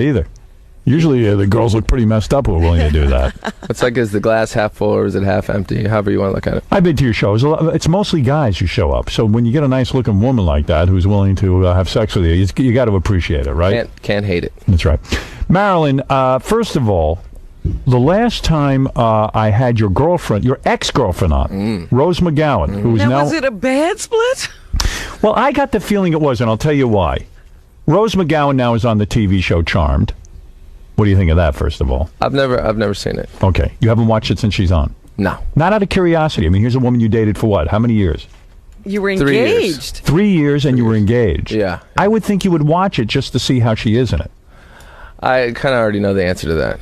either. Usually the girls look pretty messed up who are willing to do that. It's like, is the glass half full or is it half empty? However you want to look at it. I've been to your shows. It's mostly guys who show up. So when you get a nice-looking woman like that who's willing to have sex with you got to appreciate it, right? Can't hate it. That's right. Marilyn, first of all, the last time I had your ex-girlfriend on, Rose McGowan, who is now... Was it a bad split? Well, I got the feeling it was, and I'll tell you why. Rose McGowan now is on the TV show Charmed. What do you think of that, first of all? I've never seen it. Okay. You haven't watched it since she's on? No. Not out of curiosity. I mean, here's a woman you dated for what? How many years? You were 3 years. engaged. 3 years, and you were engaged. Yeah. I would think you would watch it just to see how she is in it. I kind of already know the answer to that.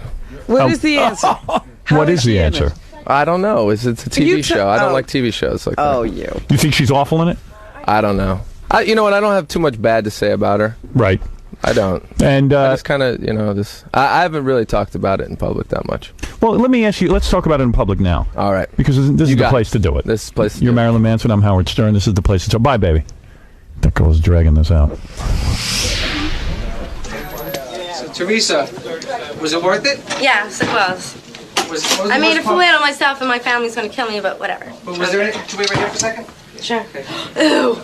What is the answer? What is the answer? I don't know. It's a TV show. I don't like TV shows like that. Oh, you. You think she's awful in it? I don't know. You know what? I don't have too much bad to say about her. Right. I don't. And I just kind of, I haven't really talked about it in public that much. well, let me ask you. Let's talk about it in public now, All right. because this is the place to do it. This place. You're Marilyn Manson. I'm Howard Stern. This is the place to do it. Bye, baby. That girl's dragging this out. So, Teresa, was it worth it? Yes, it was. I made a fool out of myself and my family's gonna kill me, but whatever. But was there any... Should we wait here for a second? Sure. Ew.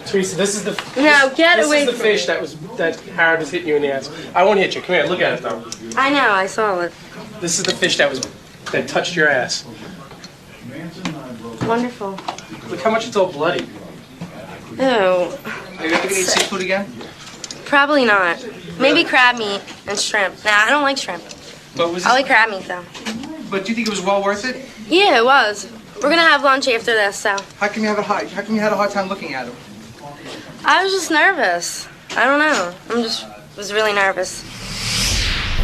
Teresa, this is the No, get away this is the from fish that Howard was hitting you in the ass. I won't hit you. Come here, look at it though. I know, I saw it. This is the fish that touched your ass. Wonderful. Look how much it's all bloody. Ew. Are you ready to eat seafood again? Probably not. Maybe crab meat and shrimp. Nah, I don't like shrimp. But was I like crab meat though. But do you think it was well worth it? Yeah, it was. We're gonna have lunch after this, so. How come you had a hard time looking at him? I was just nervous. I don't know. Was really nervous.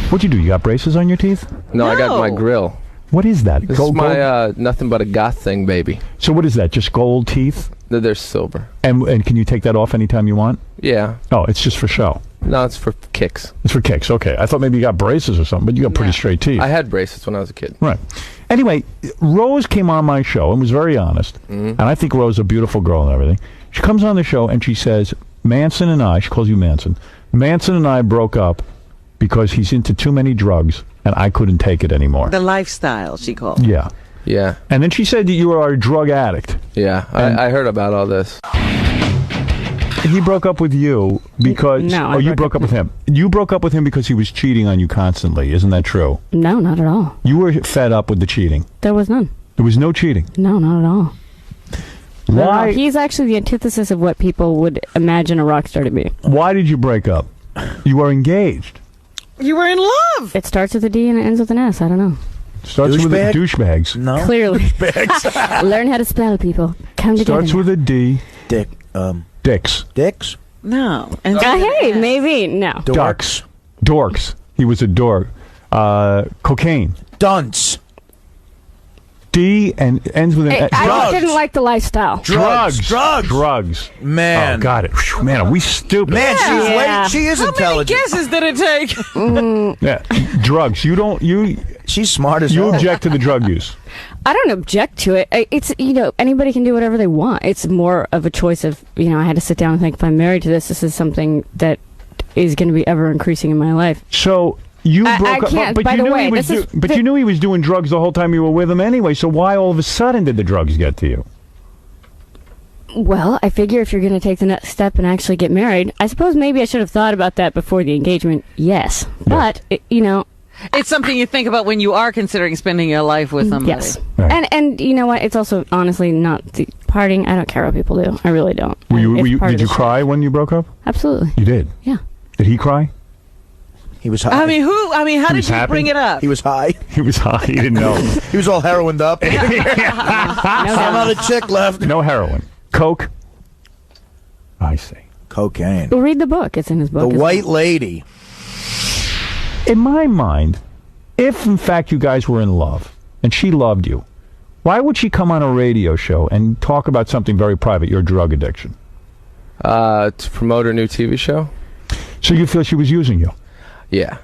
What'd you do? You got braces on your teeth? No, I got my grill. What is that? This is my nothing but a goth thing, baby. So what is that? Just gold teeth? They're silver. And can you take that off anytime you want? Yeah. Oh, it's just for show. No, it's for kicks. It's for kicks. Okay. I thought maybe you got braces or something, but you got pretty straight teeth. I had braces when I was a kid. Right. Anyway, Rose came on my show and was very honest. And I think Rose is a beautiful girl and everything. She comes on the show and she says, Manson and I, she calls you Manson, Manson and I broke up because he's into too many drugs and I couldn't take it anymore. The lifestyle, she called it. Yeah. Yeah. And then she said that you are a drug addict. Yeah. I heard about all this. He broke up with you because... No, you broke up with him. You broke up with him because he was cheating on you constantly. Isn't that true? No, not at all. You were fed up with the cheating. There was none. There was no cheating. No, not at all. Why? No, he's actually the antithesis of what people would imagine a rock star to be. Why did you break up? You were engaged. You were in love. It starts with a D and it ends with an S. I don't know. Starts with a douchebags. No. Clearly. Learn how to spell, people. Come together. Starts with a D. Dicks. Dicks? No. And hey, maybe. No. Ducks. Dorks. He was a dork. Cocaine. Dunce. D and ends with an Hey, S. I Drugs. just didn't like the lifestyle. Drugs. Man. Oh, got it. Whew, man, are we stupid? Man, she's Yeah. late. She is how intelligent. many guesses did it take? Yeah. Drugs. She's smart as You hell. object to the drug use. I don't object to it. It's, anybody can do whatever they want. It's more of a choice of, I had to sit down and think, if I'm married to this is something that is going to be ever increasing in my life. So you broke I up, can't. but By you the knew way, he was this is you knew he was doing drugs the whole time you were with him anyway. So why all of a sudden did the drugs get to you? Well, I figure if you're going to take the next step and actually get married, I suppose maybe I should have thought about that before the engagement. Yes. But, It's something you think about when you are considering spending your life with somebody. yes. Right. And you know what? It's also honestly not the partying. I don't care what people do. I really don't. Did you cry when you broke up? Absolutely. You did? Yeah. Did he cry? He was high. How did was you happy? bring it up? He was high. He was high. He didn't know. He was all heroined up. No Some doubt. other chick left. No heroin. Coke? I see. Cocaine. Well, read the book. It's in his book. The White Lady. In my mind, if in fact you guys were in love and she loved you, why would she come on a radio show and talk about something very private, your drug addiction? To promote her new TV show? So you feel she was using you? Yeah.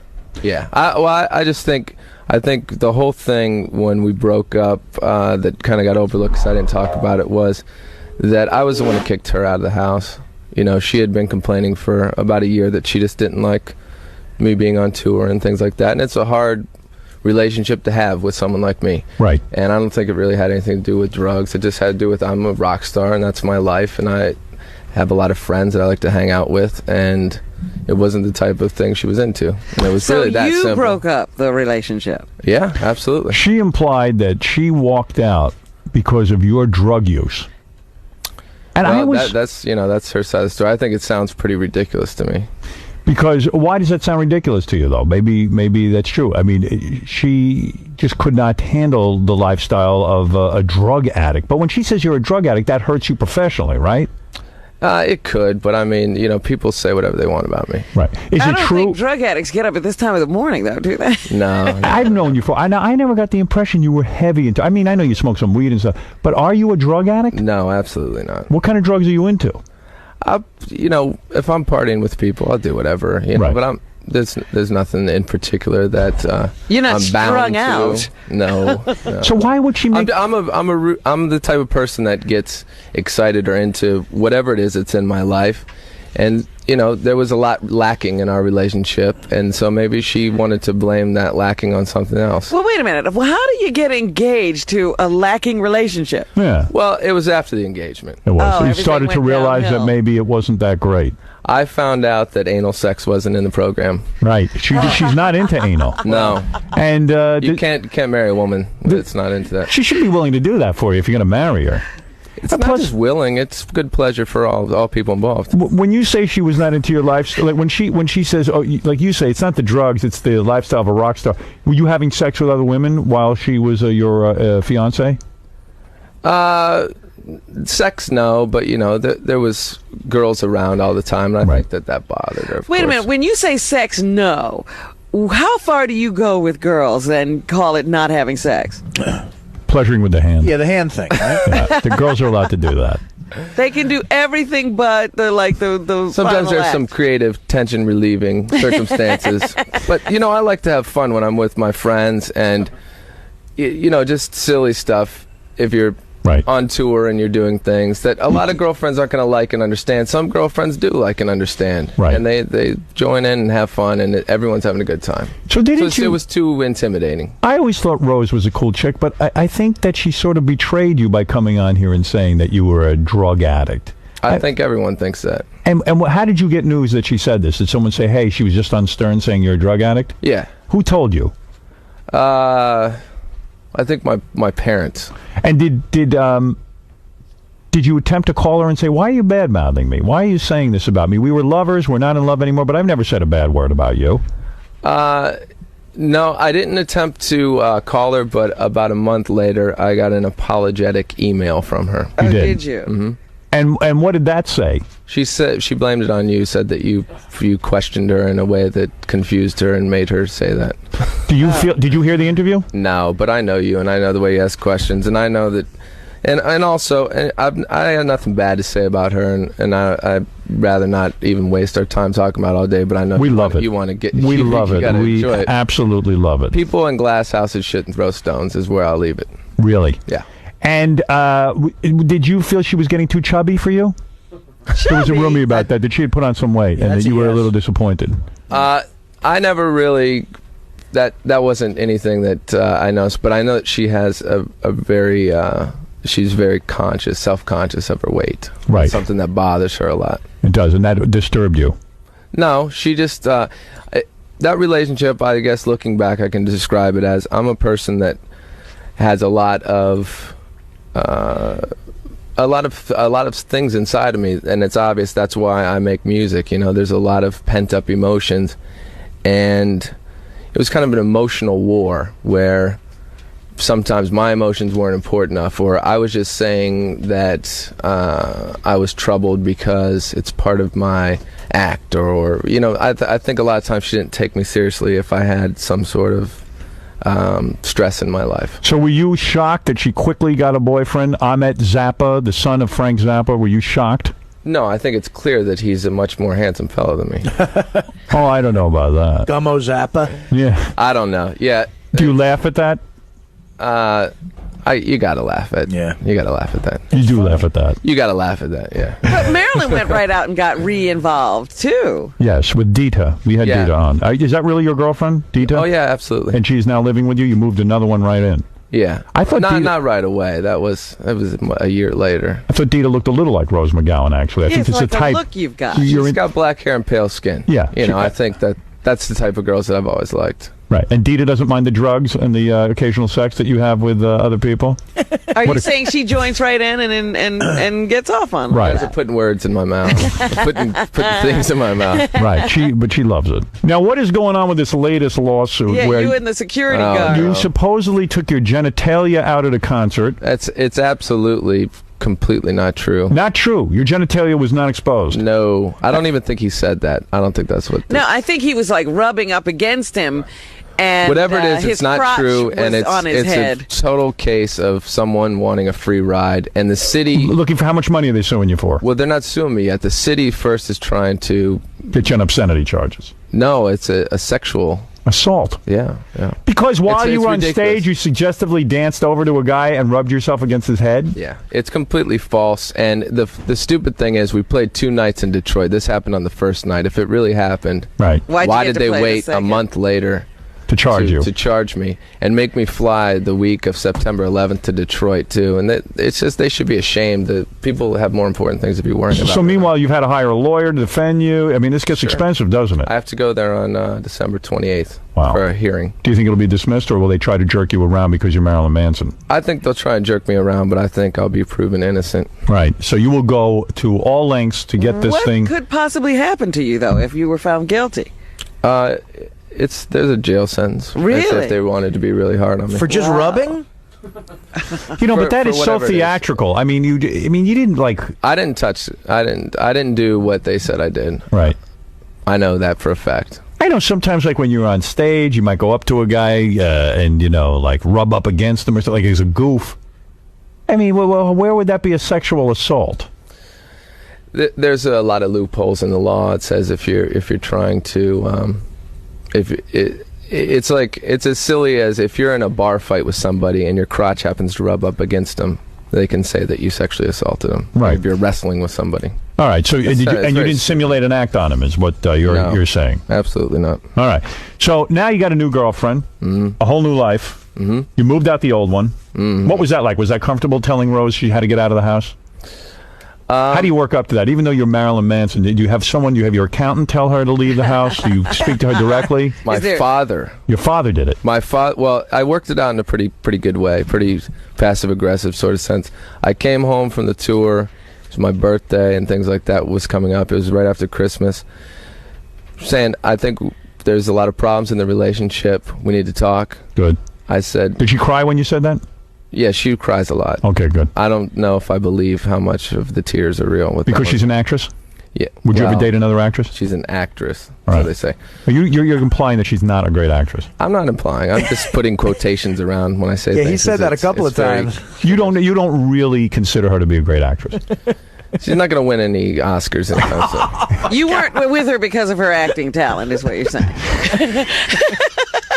Yeah. I just think... I think the whole thing when we broke up that kind of got overlooked because I didn't talk about it was that I was the one who kicked her out of the house. You know, she had been complaining for about a year that she just didn't like me being on tour and things like that. And it's a hard relationship to have with someone like me. Right. And I don't think it really had anything to do with drugs. It just had to do with I'm a rock star and that's my life, and I have a lot of friends that I like to hang out with, and it wasn't the type of thing she was into. And it was So really that you simple. broke up the relationship. Yeah, absolutely. She implied that she walked out because of your drug use. And I Well, was that's that's her side of the story. I think it sounds pretty ridiculous to me. because why does that sound ridiculous to you though? Maybe that's true. I mean, she just could not handle the lifestyle of a drug addict. But when she says you're a drug addict, that hurts you professionally, right? It could, but I mean, people say whatever they want about me. Right. Is I it don't true? think drug addicts get up at this time of the morning, though, do they? No. I've known you for. I never got the impression you were heavy into. I mean, I know you smoke some weed and stuff, but are you a drug addict? No, absolutely not. What kind of drugs are you into? If I'm partying with people, I'll do whatever. Right. But there's nothing in particular that You're not I'm bound strung out. to. No. So why would she make? I'm the type of person that gets excited or into whatever it is that's in my life, and there was a lot lacking in our relationship, and so maybe she wanted to blame that lacking on something else. Well, wait a minute. Well, how do you get engaged to a lacking relationship? Yeah, Well, it was after the engagement. it was. Oh, So you everything started to went realize downhill. that maybe it wasn't that great. I found out that anal sex wasn't in the program. Right. She's not into anal, No, and you can't marry a woman that's not into that. she should be willing to do that for you if you're going to marry her. It's not just willing; it's good pleasure for all people involved. When you say she was not into your lifestyle, like when she says, like you say, it's not the drugs, it's the lifestyle of a rock star. Were you having sex with other women while she was your fiance? Sex, no, but there was girls around all the time, and I think that bothered her. Wait a minute. When you say sex, no, how far do you go with girls and call it not having sex? Pleasuring with the hand. Yeah, the hand thing, right? Yeah, the girls are allowed to do that. They can do everything but the Sometimes final there's act. some creative tension relieving circumstances, but I like to have fun when I'm with my friends, and just silly stuff. If you're Right. on tour and you're doing things that a lot of girlfriends aren't going to like and understand. Some girlfriends do like and understand. Right. And they join in and have fun, and everyone's having a good time. So It was too intimidating. I always thought Rose was a cool chick, but I think that she sort of betrayed you by coming on here and saying that you were a drug addict. I think everyone thinks that. And how did you get news that she said this? Did someone say, hey, she was just on Stern saying you're a drug addict? Yeah. Who told you? I think my parents. And did you attempt to call her and say, why are you bad-mouthing me? Why are you saying this about me? We were lovers, we're not in love anymore, but I've never said a bad word about you. No, I didn't attempt to call her, but about a month later, I got an apologetic email from her. Oh, You did? did you? Mm-hmm. And what did that say? She said she blamed it on you. Said that you questioned her in a way that confused her and made her say that. Did you hear the interview? No, but I know you, and I know the way you ask questions, and I know that, and also, I had nothing bad to say about her, and I'd rather not even waste our time talking about it all day. But I know We love it. You want to get. We love it. gotta We enjoy it. absolutely love it. People in glass houses shouldn't throw stones. Is where I'll leave it. Really? Yeah. And did you feel she was getting too chubby for you? There was a rumor about that she had put on some weight, and that you were a little disappointed. I never really. That wasn't anything that I noticed, but I know that she has a very. She's very conscious, self-conscious of her weight. Right. It's something that bothers her a lot. It does, and that disturbed you. No, she just that relationship. I guess looking back, I can describe it as I'm a person that has a lot of things inside of me, and it's obvious. That's why I make music. There's a lot of pent-up emotions, and it was kind of an emotional war where sometimes my emotions weren't important enough, or I was just saying that I was troubled because it's part of my act, or I think a lot of times she didn't take me seriously if I had some sort of stress in my life. So were you shocked that she quickly got a boyfriend, Ahmet Zappa, the son of Frank Zappa? Were you shocked? No, I think it's clear that he's a much more handsome fellow than me. Oh, I don't know about that. Gummo Zappa. Yeah. I don't know. Yeah. Do you laugh at that? You gotta laugh at. Yeah. You gotta laugh at that. You do laugh at that. You gotta laugh at that. Yeah. But Marilyn went right out and got re-involved too. Yes, with Dita. We had Yeah. Dita on. Is that really your girlfriend, Dita? Oh yeah, absolutely. And she's now living with you? You moved another one right in. Yeah. I thought not right away. That was a year later. I thought Dita looked a little like Rose McGowan, actually. I Yeah, think it's it's like the type. the look you've got. You're She's in- got black hair and pale skin. Yeah, You she- know, I think that's the type of girls that I've always liked. Right. And Dita doesn't mind the drugs and the occasional sex that you have with other people? Are you saying she joins right in and gets off on? Right. You guys are putting words in my mouth. putting things in my mouth. Right. But she loves it. Now, what is going on with this latest lawsuit Yeah, where you and the security Oh, guard. you supposedly took your genitalia out at a concert? It's absolutely completely not true. Not true. Your genitalia was not exposed. No, I don't even think he said that. I don't think that's what. No, I think he was like rubbing up against him, and Whatever it is, his it's not crotch true, was and it's on his it's head. a total case of someone wanting a free ride, and the city. Looking for how much money are they suing you for? Well, they're not suing me yet. The city first is trying to. Get you on obscenity charges. No, it's a sexual. Assault. Yeah. Because while It's you were on ridiculous. stage, you suggestively danced over to a guy and rubbed yourself against his head? Yeah, it's completely false. And the stupid thing is, we played 2 nights in Detroit. This happened on the first night. If it really happened, Right. Why'd you why get did to they play the wait a second? month later To charge you. to charge me and make me fly the week of September 11th to Detroit too? And it's just they should be ashamed. That people have more important things to be worrying about. So meanwhile, you've had to hire a lawyer to defend you. I mean, this gets expensive, doesn't it? I have to go there on December 28th Wow. for a hearing. Do you think it'll be dismissed, or will they try to jerk you around because you're Marilyn Manson? I think they'll try and jerk me around, but I think I'll be proven innocent. Right. So you will go to all lengths to get this What thing. could possibly happen to you though if you were found guilty? There's a jail sentence. Really? If they wanted to be really hard on me. For just rubbing? But that for is so whatever it is. theatrical. I mean, you didn't like. I didn't do what they said I did. Right. I know that for a fact. I know sometimes, like when you're on stage, you might go up to a guy and like rub up against him or something, like he's a goof. I mean, well, where would that be a sexual assault? There's a lot of loopholes in the law. It says if you're trying to, it's as silly as if you're in a bar fight with somebody and your crotch happens to rub up against them, they can say that you sexually assaulted them. Right. If you're wrestling with somebody. All right. So It's you very didn't simulate an act on him, is what No. you're saying. Absolutely not. All right. So now you got a new girlfriend, a whole new life. Mm-hmm. You moved out the old one. What was that like? Was that comfortable telling Rose she had to get out of the house? How do you work up to that? Even though you're Marilyn Manson, did you have your accountant tell her to leave the house? Do you speak to her directly? My father. Your father did it. Well, I worked it out in a pretty good way, pretty passive-aggressive sort of sense. I came home from the tour. It was my birthday and things like that was coming up. It was right after Christmas. Saying, I think there's a lot of problems in the relationship. We need to talk. Good. I said... Did she cry when you said that? Yeah, she cries a lot. Okay, good. I don't know if I believe how much of the tears are real. Because she's an actress? Yeah. Would you ever well, date another actress? She's an actress, All so right. they say. You're implying that she's not a great actress. I'm not implying. I'm just putting quotations around when I say Yeah, things. he said that a couple of times. You don't really consider her to be a great actress. She's not going to win any Oscars anytime soon. You weren't with her because of her acting talent, is what you're saying.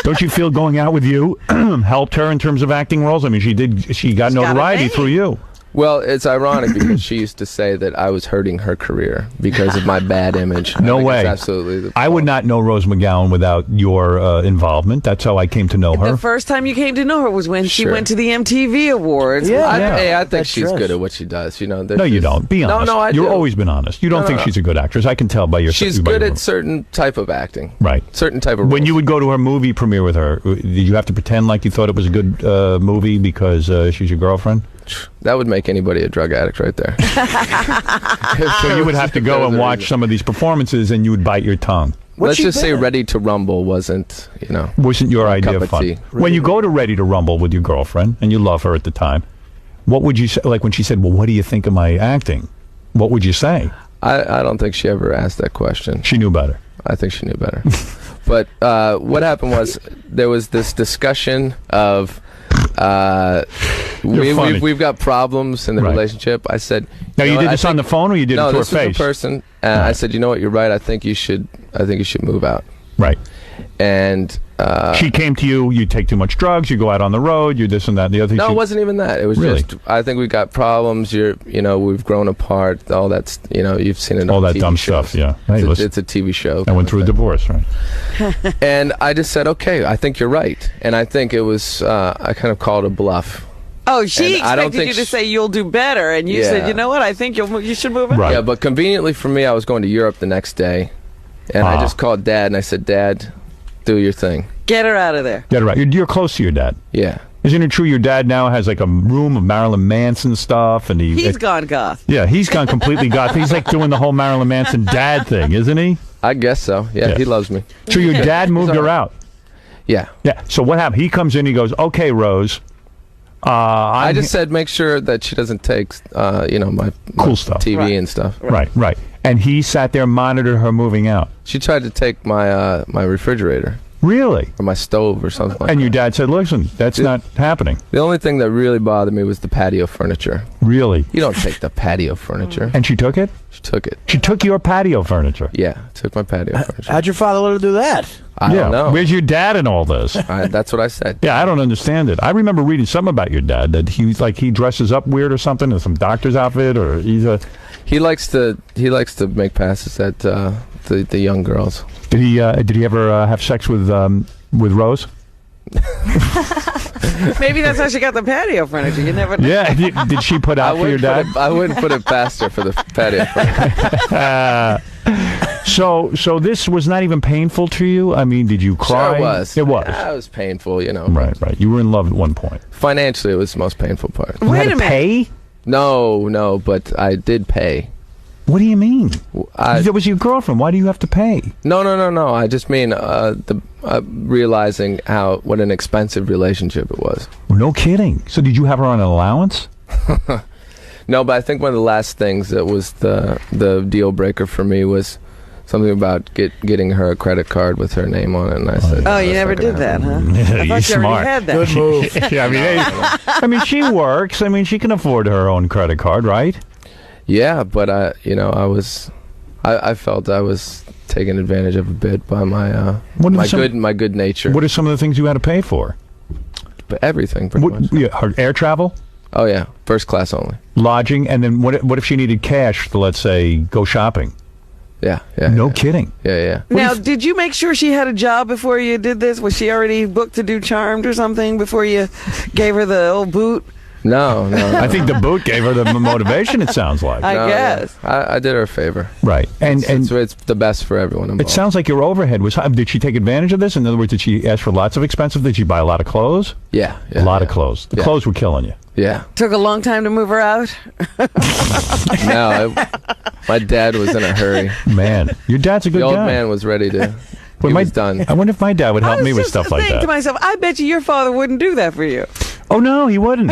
Don't you feel going out with you helped her in terms of acting roles? I mean, she got She's got a notoriety name. through you. Well, it's ironic because she used to say that I was hurting her career because of my bad image. No I think way. It's absolutely. I would not know Rose McGowan without your involvement. That's how I came to know her. The first time you came to know her was when she Sure. went to the MTV Awards. Yeah. I think That's she's true. good at what she does. You know. No, you don't. Be honest. No, I You've do. always been honest. You don't No, think no. she's a good actress. I can tell by your. She's by good your- at certain type of acting. Right. Certain type of. When roles. you would go to her movie premiere with her, did you have to pretend like you thought it was a good movie because she's your girlfriend? That would make anybody a drug addict right there. So you would have to go and watch some of these performances, and you would bite your tongue. Let's just say Ready to Rumble wasn't, Wasn't your idea cup of of fun? tea. When you go to Ready to Rumble with your girlfriend, and you love her at the time, what would you say? Like when she said, "Well, what do you think of my acting?" What would you say? I don't think she ever asked that question. She knew better. I think she knew better. But what happened was there was this discussion of funny. we've got problems in the Right. relationship. I said, Now, you know, did I this on the think- phone, or you did no, it to her this was in face? person. And I said, you know what, you're right. I think you should move out. Right. And she came to you. You take too much drugs. You go out on the road. You this and that. And the other thing. no, it wasn't even that. It was Really? just I think we got problems. We've grown apart. All that's you've seen it. all on that TV dumb shows. stuff. Yeah. Hey, listen, It's a TV show. I went through a divorce. Right. And I just said, okay, I think you're right. And I think it was I kind of called a bluff. Oh, she And I don't expected think you to sh- say you'll do better, and you said, Yeah. you know what? I think you should move on. Right. Yeah, but conveniently for me, I was going to Europe the next day, and I just called Dad and I said, Dad, do your thing. Get her out of there. Get it right. You're close to your dad. Yeah. Isn't it true your dad now has like a room of Marilyn Manson stuff, and He's gone goth. Yeah, he's gone completely goth. He's like doing the whole Marilyn Manson dad thing, isn't he? I guess so. Yeah, Yeah. he loves me. So your dad moved her out. Yeah. Yeah. So what happened? He comes in. He goes, "Okay, Rose." I just said make sure that she doesn't take, my Cool stuff. TV Right. and stuff. Right. And he sat there, monitored her moving out. She tried to take my my refrigerator Really? or my stove or something like And that. your dad said, "Listen, that's not happening." The only thing that really bothered me was the patio furniture. Really? You don't take the patio furniture. And she took it. She took it. She took your patio furniture. Yeah, took my patio furniture. How'd your father let her do that? I don't know. Where's your dad in all this? That's what I said. Yeah, I don't understand it. I remember reading something about your dad that he dresses up weird or something in some doctor's outfit, or He likes to make passes at the young girls. did he ever have sex with Rose? Maybe that's how she got the patio furniture. You never know. Yeah. Did she put out for your dad? I wouldn't put it past her for the patio furniture. So this was not even painful to you? I mean, did you cry? Sure it was. It was. Yeah, it was painful, Right. You were in love at one point. Financially, it was the most painful part. You Wait had a to minute. pay? No, but I did pay. What do you mean? I, That was your girlfriend. Why do you have to pay? no. I just mean realizing what an expensive relationship it was. Well, no kidding. So did you have her on an allowance? No, but I think one of the last things that was the deal breaker for me was something about getting her a credit card with her name on it, and I said, Oh, you that's never not gonna did that, happen. huh? I You're thought you already smart. had that. Good move. Yeah, I mean, she works. I mean, she can afford her own credit card, right? Yeah, but I felt I was taken advantage of a bit by my good nature. What are some of the things you had to pay for? But everything, pretty much. Her air travel, Oh yeah, first class only. lodging, and then what if she needed cash to, let's say, go shopping? Yeah. No kidding. Yeah. Now, did you make sure she had a job before you did this? Was she already booked to do Charmed or something before you gave her the old boot? No. I think the boot gave her the motivation. It sounds like. I No, guess. I did her a favor. Right, and It's the best for everyone involved. it sounds like your overhead was high. Did she take advantage of this? In other words, did she ask for lots of expensive? Did she buy a lot of clothes? Yeah. A lot of clothes. The Yeah. clothes were killing you. Yeah. Took a long time to move her out. No, my dad was in a hurry. Man, your dad's a good The old guy. man was ready to. But He was done. I wonder if my dad would help I me was with just stuff like thinking to that. myself, I bet you your father wouldn't do that for you. Oh no, he wouldn't.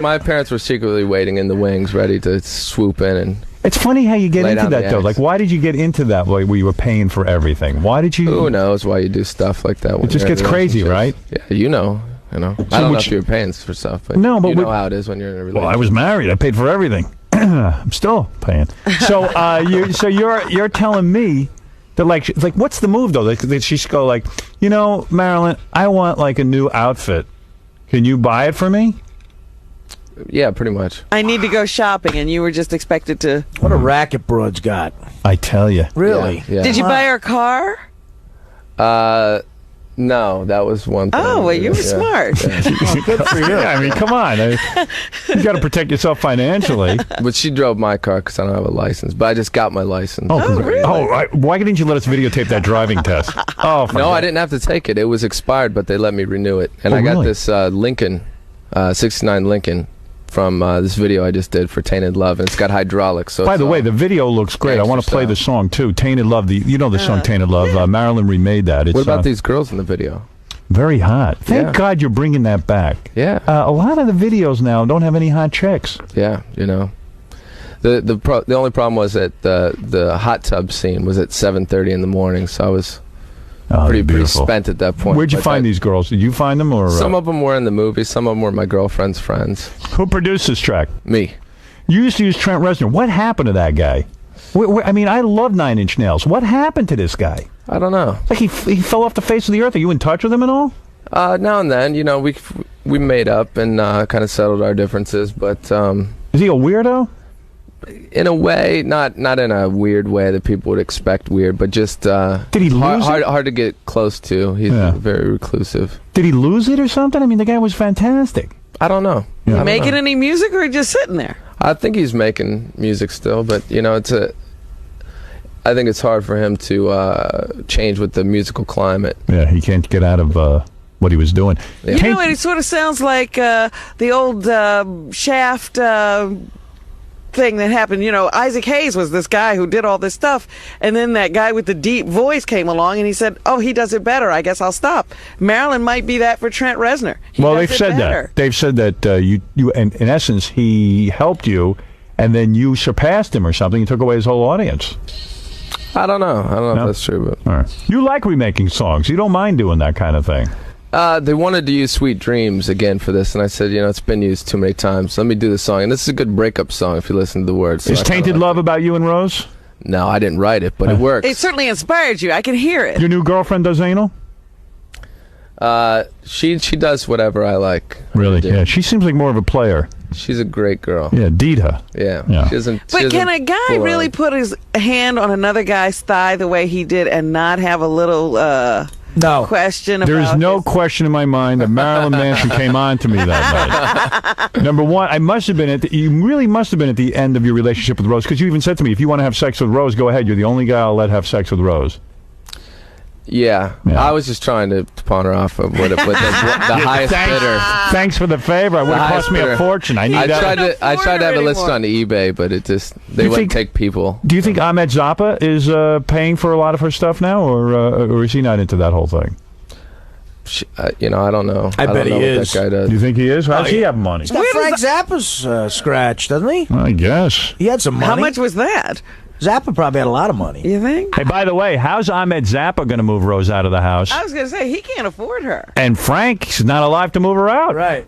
My parents were secretly waiting in the wings, ready to swoop in and. It's funny how you get Lay into down that the though. ice. Like, why did you get into that? Where you were paying for everything? Why did you? Who knows why you do stuff like that? It just gets crazy, right? Yeah, you know. I don't know if you were paying for stuff, but No, but you know we- how it is when you're in a relationship. Well, I was married. I paid for everything. I'm still paying. So, you're telling me that like what's the move though? Like, she should go like, Marilyn, I want like a new outfit. Can you buy it for me? Yeah, pretty much. I need to go shopping, and you were just expected to. What a racket broad's got. I tell you. Really? Yeah. Did you buy her a car? No, that was one thing. Oh, well, you were Yeah. smart. Oh, good for you. Yeah, I mean, come on. You got to protect yourself financially. But she drove my car because I don't have a license. But I just got my license. really? Why didn't you let us videotape that driving test? Oh, No, I didn't have to take it. It was expired, but they let me renew it. And Oh, I got really? this Lincoln, 69 Lincoln, from this video I just did for Tainted Love, and it's got hydraulics. So By it's the way, all- the video looks great. I want to Gangster play the style. song too. Tainted Love. The song Tainted Love. Marilyn remade that. It's What about these girls in the video? very hot. Thank Yeah. God you're bringing that back. Yeah, A lot of the videos now don't have any hot chicks. yeah, The only problem was that the hot tub scene was at 7:30 in the morning, so I was pretty beautiful. spent at that point. Where'd you But find that- these girls? Did you find them or Some of them were in the movie. Some of them were my girlfriend's friends. who produced this track? Me. You used to use Trent Reznor. What happened to that guy? I mean, I love Nine Inch Nails. What happened to this guy? I don't know. Like he fell off the face of the earth. Are you in touch with him at all? Now and then, we made up and kind of settled our differences, but Is he a weirdo? in a way, not in a weird way that people would expect weird, but just Did he lose it? hard to get close to. He's very reclusive. Did he lose it or something? I mean, the guy was fantastic. I don't know. Yeah. I don't Making know. any music or just sitting there? I think he's making music still, but I think it's hard for him to change with the musical climate. Yeah, he can't get out of what he was doing. Yeah. You know what? It sort of sounds like the old Shaft thing that happened. Isaac Hayes was this guy who did all this stuff, and then that guy with the deep voice came along, and he said, "Oh, he does it better. I guess I'll stop." Marilyn might be that for Trent Reznor. Well, they've said that. They've said that you in essence, he helped you, and then you surpassed him or something. You took away his whole audience. I don't know. If that's true, but all right. You like remaking songs. You don't mind doing that kind of thing. they wanted to use "Sweet Dreams" again for this, and I said, it's been used too many times. Let me do the song, and this is a good breakup song if you listen to the words. So Is "Tainted Love" about you and Rose? No, I didn't write it, but it works. It certainly inspired you. I can hear it. Your new girlfriend does anal? She does whatever I like. Really? Do. Yeah. She seems like more of a player. She's a great girl. Yeah, Dita. Yeah. Yeah. She doesn't. But can a guy really put his hand on another guy's thigh the way he did and not have a little No. question about There is no his- question in my mind that Marilyn Manson came on to me that night. Number one, I must have been you really must have been at the end of your relationship with Rose, because you even said to me, if you want to have sex with Rose, go ahead. You're the only guy I'll let have sex with Rose. Yeah. I was just trying to pawn her off with the highest bidder. Thanks for the favor. It would have cost me a forttion. I tried I tried to have it listed on eBay, but they wouldn't take people. Do you think Ahmed Zappa is paying for a lot of her stuff now, or is he not into that whole thing? I don't know. I bet don't know he what is. that guy does. Do you think he is? How does he have money? He's got Frank Zappa's scratch, doesn't he? I guess. He had some money. How much was that? Zappa probably had a lot of money. You think? Hey, by the way, how's Ahmed Zappa going to move Rose out of the house? I was going to say, he can't afford her. And Frank's not alive to move her out. Right.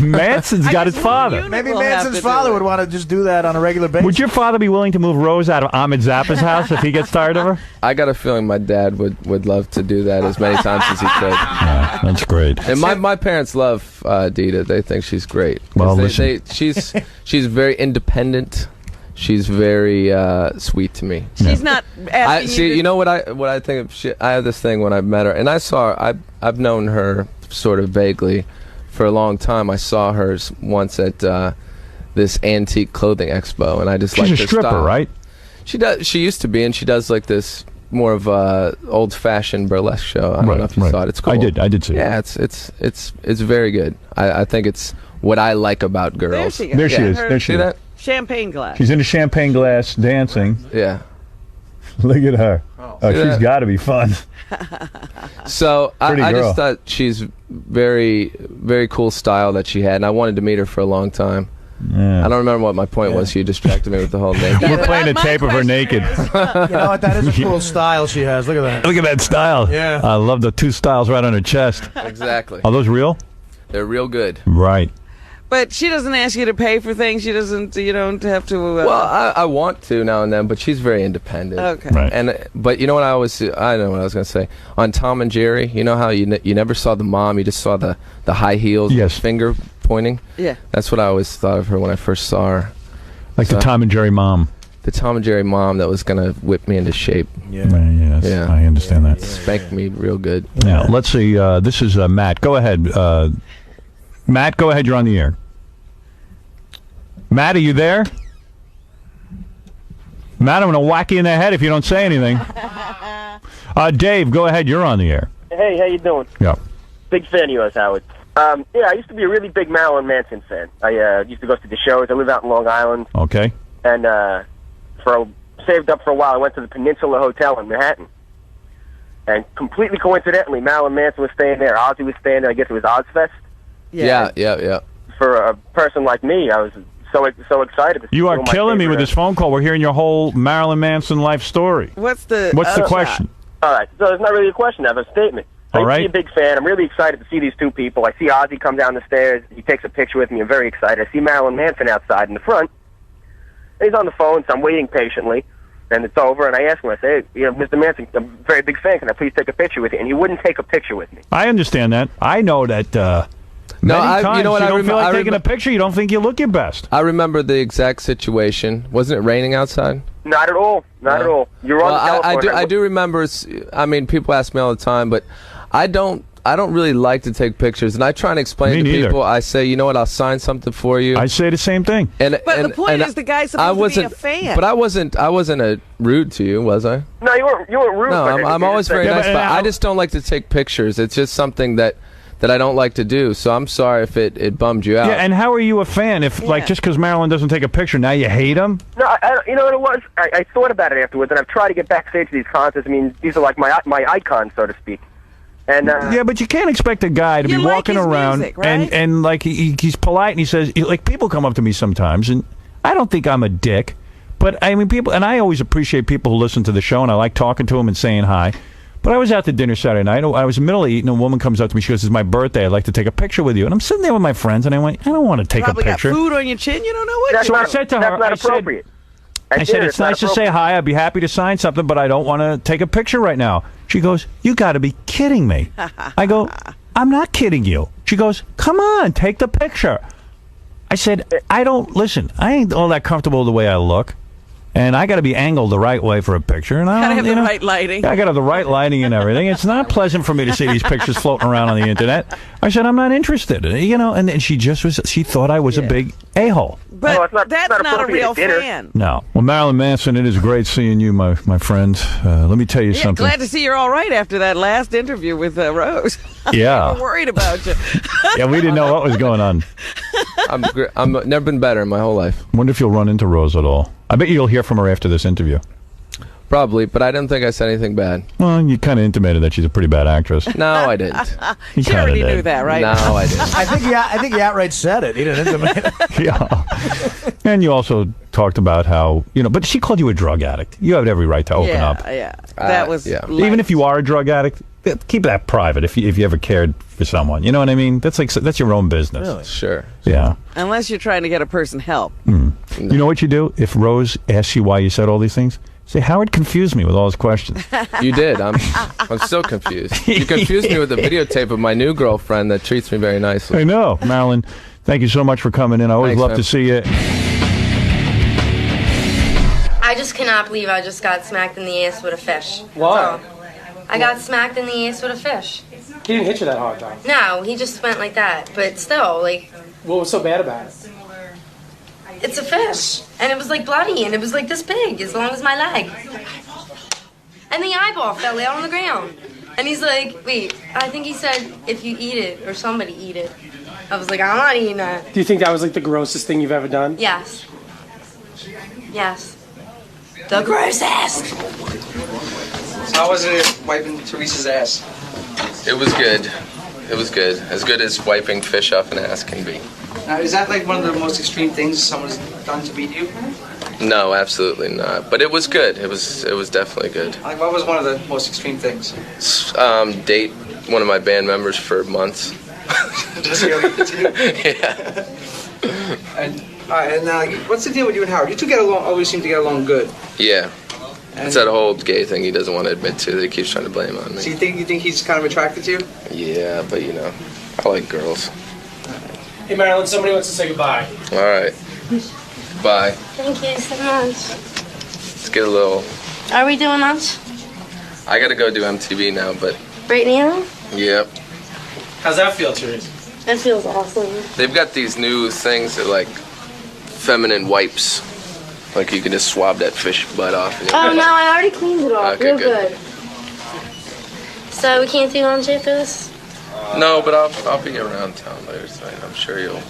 Manson's got his father. Maybe Manson's father would want to just do that on a regular basis. Would your father be willing to move Rose out of Ahmed Zappa's house if he gets tired of her? I got a feeling my dad would love to do that as many times as he could. Yeah, that's great. And my parents love Dita. They think she's great. Well, she's very independent. She's very sweet to me. She's not asking See, you to... you know what I think of? I have this thing when I met her, and I saw her. I've known her sort of vaguely for a long time. I saw her once at this antique clothing expo, and I just She's liked a her stripper, style. right? She does. She used to be, and she does like this more of a old-fashioned burlesque show. I don't know if you saw it. It's cool. I did see it. Yeah, it's very good. I think it's what I like about girls. There she goes. There she is. Her There she See is. that? champagne glass. She's in a champagne glass dancing. Yeah. Look at her. Oh, See she's that? got to be fun. So I Pretty girl. just thought she's very, very cool style that she had, and I wanted to meet her for a long time. Yeah. I don't remember what my point was. You distracted me with the whole naked. We're playing a tape of her naked. You know what? That is a cool style she has. Look at that. Look at that style. Yeah. I love the two styles right on her chest. Exactly. Are those real? They're real good. Right. But she doesn't ask you to pay for things. She doesn't. You don't have to. Well, I want to now and then, but she's very independent. Okay. Right. But you know what I know what I was going to say. On Tom and Jerry, you know how you never saw the mom, you just saw the high heels, Yes. with finger pointing. Yeah. That's what I always thought of her when I first saw her. Like the So- Tom and Jerry mom. The Tom and Jerry mom that was going to whip me into shape, Right, yes, Yeah. I understand that. spank me real good. Now, let's see. This is Matt. Go ahead. Matt, go ahead. You're on the air. Matt, are you there? Matt, I'm going to whack you in the head if you don't say anything. Dave, go ahead. You're on the air. Hey, how you doing? Yeah. Big fan of yours, Howard. I used to be a really big Marilyn Manson fan. I used to go to the shows. I live out in Long Island, Okay. and saved up for a while. I went to the Peninsula Hotel in Manhattan, and completely coincidentally, Marilyn Manson was staying there. Ozzy was staying there. I guess it was Ozfest. Yeah. For a person like me, I was so excited. To see You are all my killing me with favorite- this phone call. We're hearing your whole Marilyn Manson life story. What's the question? All right, so it's not really a question. I have a statement. I All used to right. be a big fan. I'm really excited to see these two people. I see Ozzy come down the stairs. He takes a picture with me. I'm very excited. I see Marilyn Manson outside in the front. And he's on the phone, so I'm waiting patiently. and it's over, and I asked him, I say, hey, Mr. Manson, I'm a very big fan. Can I please take a picture with you? And he wouldn't take a picture with me. I understand that. I know that. Many times you know what? you don't feel like taking a picture. You don't think you look your best. I remember the exact situation. Wasn't it raining outside? Not at all. Not at all. You're on the telephone. I do remember. I mean, people ask me all the time, but I don't really like to take pictures, and I try and explain to people. I say, you know what? I'll sign something for you. I say the same thing. But the point is, the guy's supposed to be a fan. But I wasn't rude to you, was I? No, you weren't rude. No, I'm always very nice, but I just don't like to take pictures. It's just something that I don't like to do. So I'm sorry if it bummed you out. Yeah, and how are you a fan if, like, just because Marilyn doesn't take a picture, now you hate him? No, you know what it was? I thought about it afterwards, and I've tried to get backstage to these concerts. I mean, these are like my icons, so to speak. And yeah, but you can't expect a guy to be walking around music, right? and like he's polite and he says, like, people come up to me sometimes, and I don't think I'm a dick, but I mean, people, and I always appreciate people who listen to the show, and I like talking to them and saying hi. But I was out to dinner Saturday night. I was in the middle of eating. A woman comes up to me. She goes, "It's my birthday. I'd like to take a picture with you." And I'm sitting there with my friends, and I went, "I don't want to take a picture." Probably got food on your chin. You don't know what. So I said to her, "That's not appropriate." I said, "It's nice to say hi. I'd be happy to sign something, but I don't want to take a picture right now." She goes, "You got to be kidding me." I go, "I'm not kidding you." She goes, "Come on, take the picture." I said, I ain't all that comfortable the way I look. And I got to be angled the right way for a picture. And I gotta have the right lighting. I got to have the right lighting and everything. It's not pleasant for me to see these pictures floating around on the internet. I said, I'm not interested. And then she thought I was a big a-hole. But that's not a real fan. No. Well, Marilyn Manson, it is great seeing you, my friend. Let me tell you something. Glad to see you're all right after that last interview with Rose. Yeah. We were worried about you. Yeah, we didn't know what was going on. I'm never been better in my whole life. Wonder if you'll run into Rose at all. I bet you'll hear from her after this interview. Probably, but I didn't think I said anything bad. Well, you kind of intimated that she's a pretty bad actress. No, I didn't. She already knew that, right? No, I didn't. I think he outright said it. He didn't intimate it. Yeah. And you also talked about how, but she called you a drug addict. You have every right to open up. Yeah, that was... yeah. Even if you are a drug addict, keep that private if you ever cared for someone. You know what I mean? That's your own business. Really? Sure. Yeah. Unless you're trying to get a person help. No. You know what you do? If Rose asks you why you said all these things, say, Howard confused me with all his questions. You did. I'm still confused. You confused me with the videotape of my new girlfriend that treats me very nicely. I know. Marilyn, thank you so much for coming in. I always love to see you. I just cannot believe I just got smacked in the ass with a fish. Why? I got smacked in the ass with a fish. He didn't hit you that hard, though. No, he just went like that. But still, like... What was so bad about it? It's a fish. And it was like bloody, and it was like this big, as long as my leg. And the eyeball fell out on the ground. And he's like, wait, I think he said, if you eat it, or somebody eat it. I was like, I'm not eating that. Do you think that was like the grossest thing you've ever done? Yes. Yes. The grossest! So how was it wiping Teresa's ass? It was good. It was good. As good as wiping fish off an ass can be. Now, is that like one of the most extreme things someone's done to beat you? No, absolutely not. But it was good. It was definitely good. Like, what was one of the most extreme things? Date one of my band members for months. Just really? Yeah. And what's the deal with you and Howard? You two always seem to get along good. Yeah. It's that whole gay thing he doesn't want to admit to that he keeps trying to blame on me. So you think he's kind of attracted to you? Yeah, but I like girls. Hey, Marilyn, somebody wants to say goodbye. All right. Bye. Thank you so much. Let's get a little... Are we doing lunch? I gotta go do MTV now, but... Right now? Yep. How's that feel, Teese? That feels awesome. They've got these new things that like feminine wipes. Like you can just swab that fish butt off. Oh, no, I already cleaned it off. Okay, Real good. So we can't do lunch after this? No, but I'll be around town later tonight. I'm sure you'll...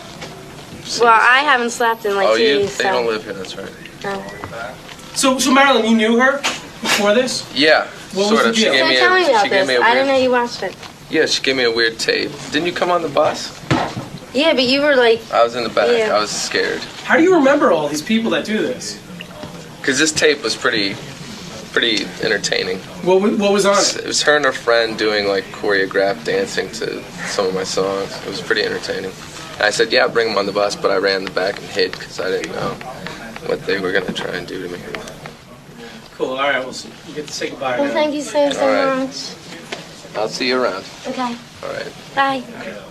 Well, I haven't slept in like 2 days. They don't live here, that's right. Oh. So Marilyn, you knew her before this? Yeah, What sort was of. the deal? She gave me Tell me about she gave this. me a I didn't know weird... you watched it. Yeah, she gave me a weird tape. Didn't you come on the bus? Yeah, but you were like... I was in the back. Yeah. I was scared. How do you remember all these people that do this? Because this tape was pretty entertaining. What was on it? It was her and her friend doing like choreographed dancing to some of my songs. It was pretty entertaining. And I said, yeah, bring them on the bus, but I ran in the back and hid because I didn't know what they were going to try and do to me. Cool. All right. We'll see. You get to say goodbye Well, now. thank you so All right. much. I'll see you around. Okay. All right. Bye.